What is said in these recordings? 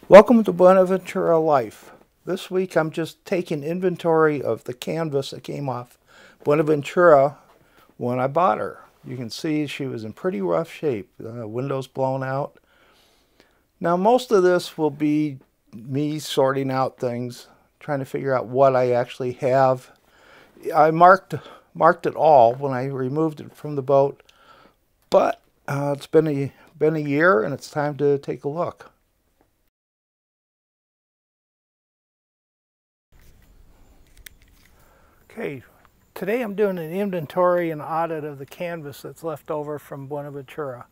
Welcome to Buena Ventura Life. This week I'm just taking inventory of the canvas that came off Buena Ventura when I bought her. You can see she was in pretty rough shape, windows blown out. Now most of this will be me sorting out things, trying to figure out what I actually have. I marked it all when I removed it from the boat, but it's been a year and it's time to take a look. Okay, today I'm doing an inventory and audit of the canvas that's left over from Buena Ventura.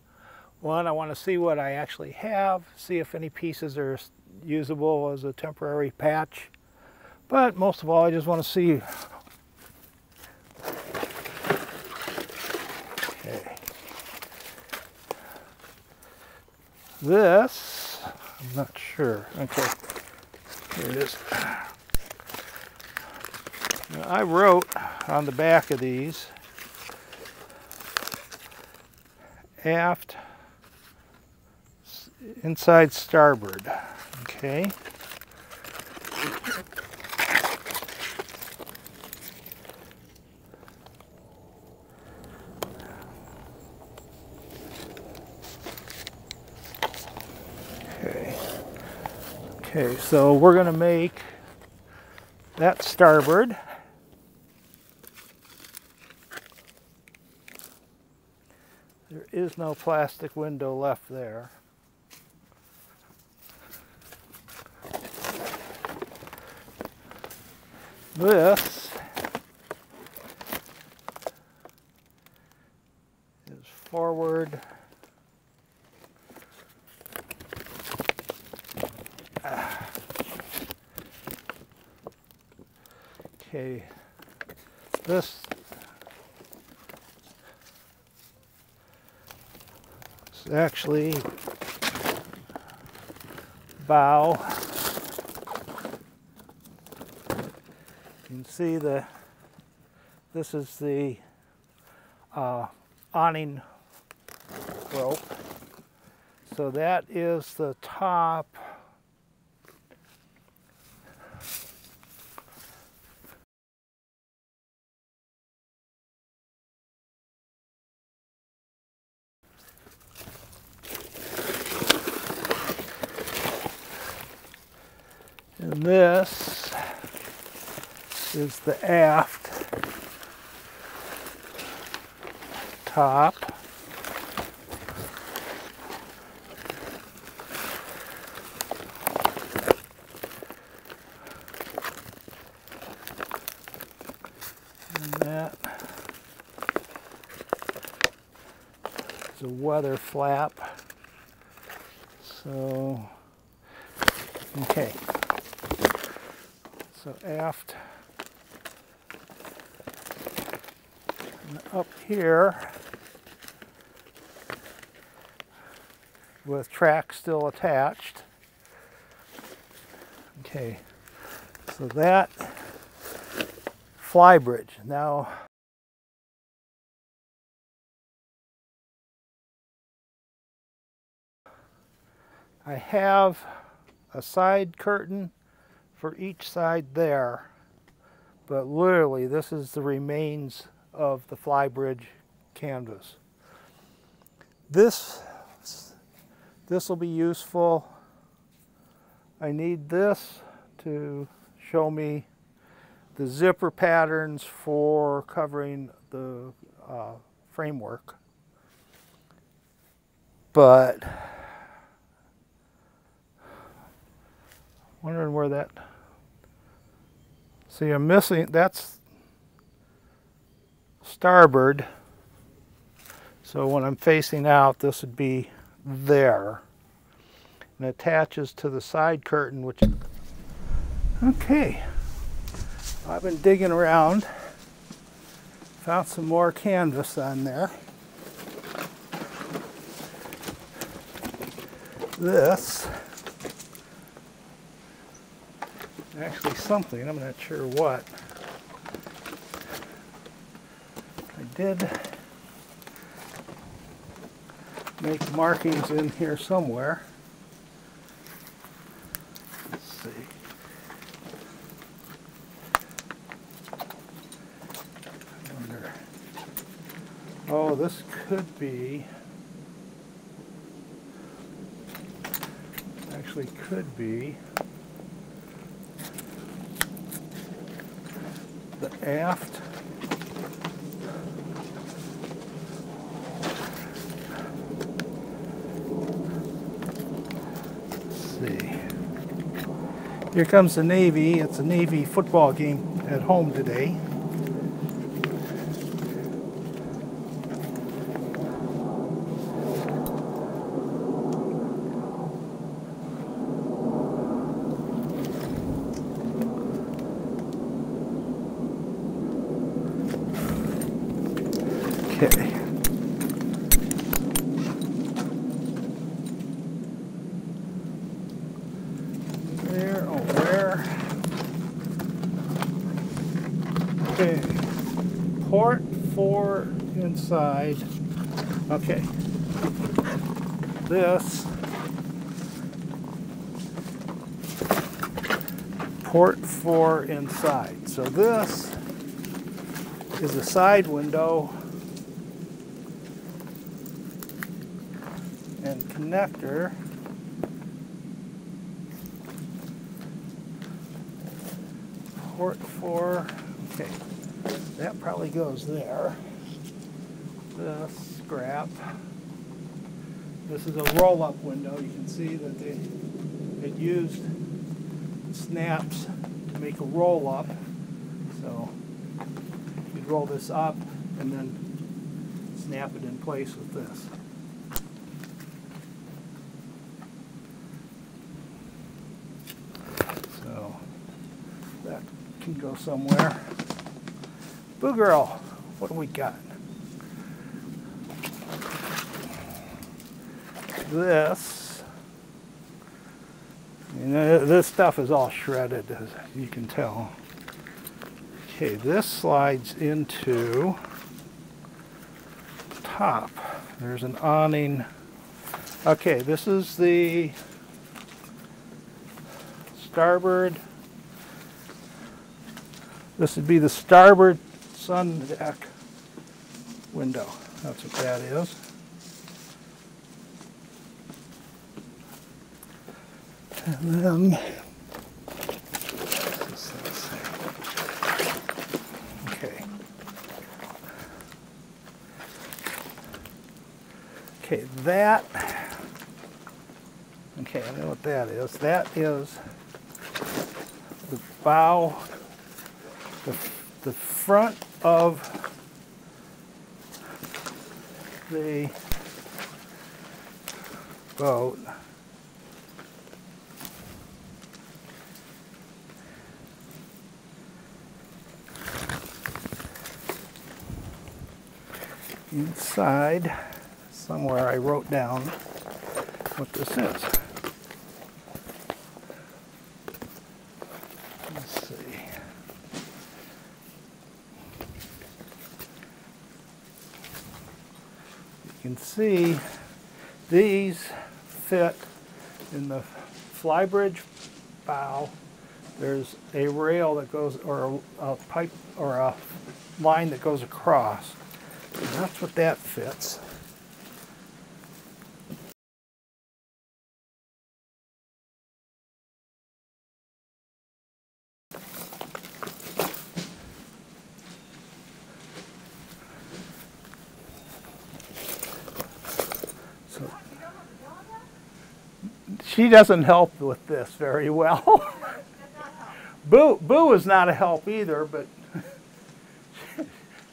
One, I want to see what I actually have, see if any pieces are usable as a temporary patch. But most of all, I just want to see. Okay. This, I'm not sure. Okay, here it is. Now, I wrote on the back of these, aft, inside starboard. Okay. Okay, so we're going to make that starboard. There is no plastic window left there. This is forward. Okay, this is actually bow. You can see this is the awning rope. So that is the top. And this is the aft top. And that is a weather flap. So, okay. So aft, and up here with track still attached. Okay, so that fly bridge. Now I have a side curtain for each side there, but literally this is the remains of the fly bridge canvas. This will be useful. I need this to show me the zipper patterns for covering the framework, but wondering where that. See, I'm missing, that's starboard. So when I'm facing out, this would be there. And attaches to the side curtain, which, okay. I've been digging around, found some more canvas on there. This, actually something, I'm not sure what. I did make markings in here somewhere. know, this could be, actually could be the aft Here comes the Navy. It's a Navy football game at home today. Okay. Okay, port 4 inside. Okay, this port 4 inside. So this is a side window and connector. Port 4. Okay, that probably goes there. This scrap. This is a roll-up window. You can see that it used snaps to make a roll-up. So you'd roll this up and then snap it in place with this. So that can go somewhere. Boo Girl, what do we got? This, you know, this stuff is all shredded, as you can tell. Okay, this slides into top. There's an awning. Okay, this is the starboard. This would be the starboard sun deck window. That's what that is. And then, okay. Okay, that, okay, I know what that is. That is the bow, the front of the boat. Inside, somewhere I wrote down what this is. Let's see. You can see these fit in the flybridge bow. There's a rail that goes, or a pipe, or a line that goes across. And that's what that fits. So she doesn't help with this very well. Boo is not a help either, but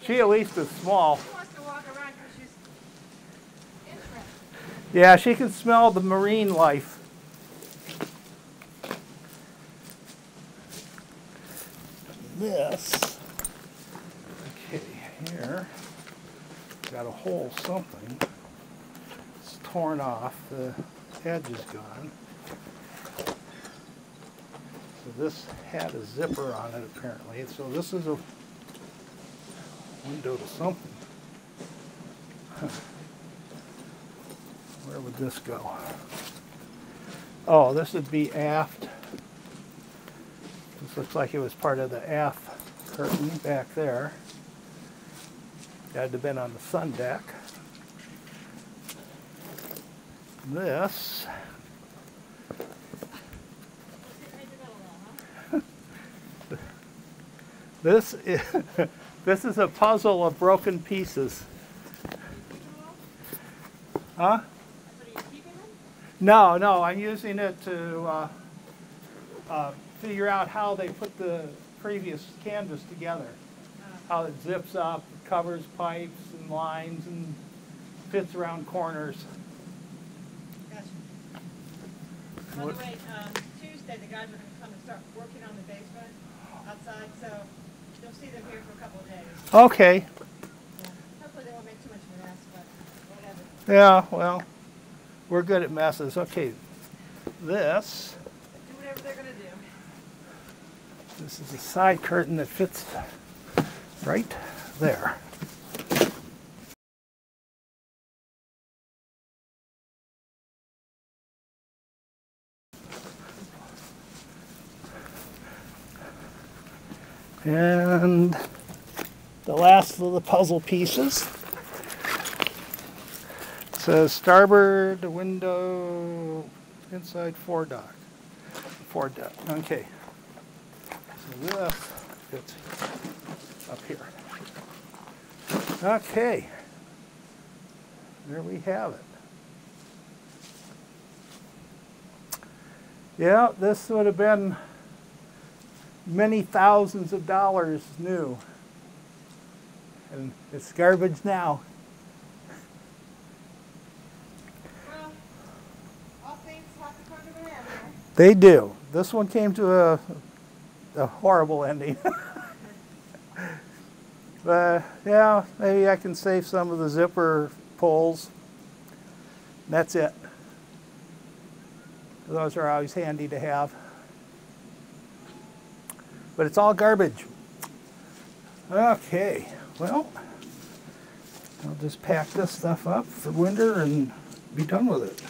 she at least is small. She wants to walk around because she's interested. Yeah, she can smell the marine life. This, okay, here, got a hole something. It's torn off, the edge is gone. So this had a zipper on it apparently. So this is a window to something. Huh. Where would this go? Oh, this would be aft. This looks like it was part of the aft curtain back there. Had to have been on the sun deck. This this is this is a puzzle of broken pieces. Huh? No, no, I'm using it to figure out how they put the previous canvas together. How it zips up, covers pipes and lines, and fits around corners. Gotcha. By the way, Tuesday the guys are going to come and start working on the basement outside, so you'll see them here for a couple of days. Okay. Yeah. Hopefully they won't make too much of a mess, but whatever. Yeah, well, we're good at messes. Okay, this Do whatever they're going to do. this is a side curtain that fits right there. And the last of the puzzle pieces. It says starboard window inside foredeck. Foredeck. Okay. So this fits up here. Okay. There we have it. Yeah, this would have been many thousands of dollars new. And it's garbage now. Well, all things have to come to an end. They do. This one came to a horrible ending. But yeah, maybe I can save some of the zipper pulls. That's it. Those are always handy to have. But it's all garbage. Okay, well, I'll just pack this stuff up for winter and be done with it.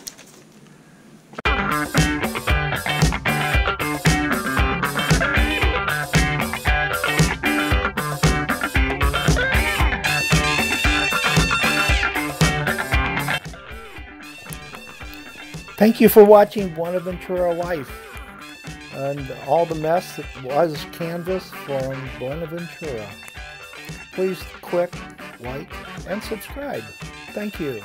Thank you for watching Buena Ventura Life and all the mess that was canvas from Buena Ventura. Please click, like, and subscribe. Thank you.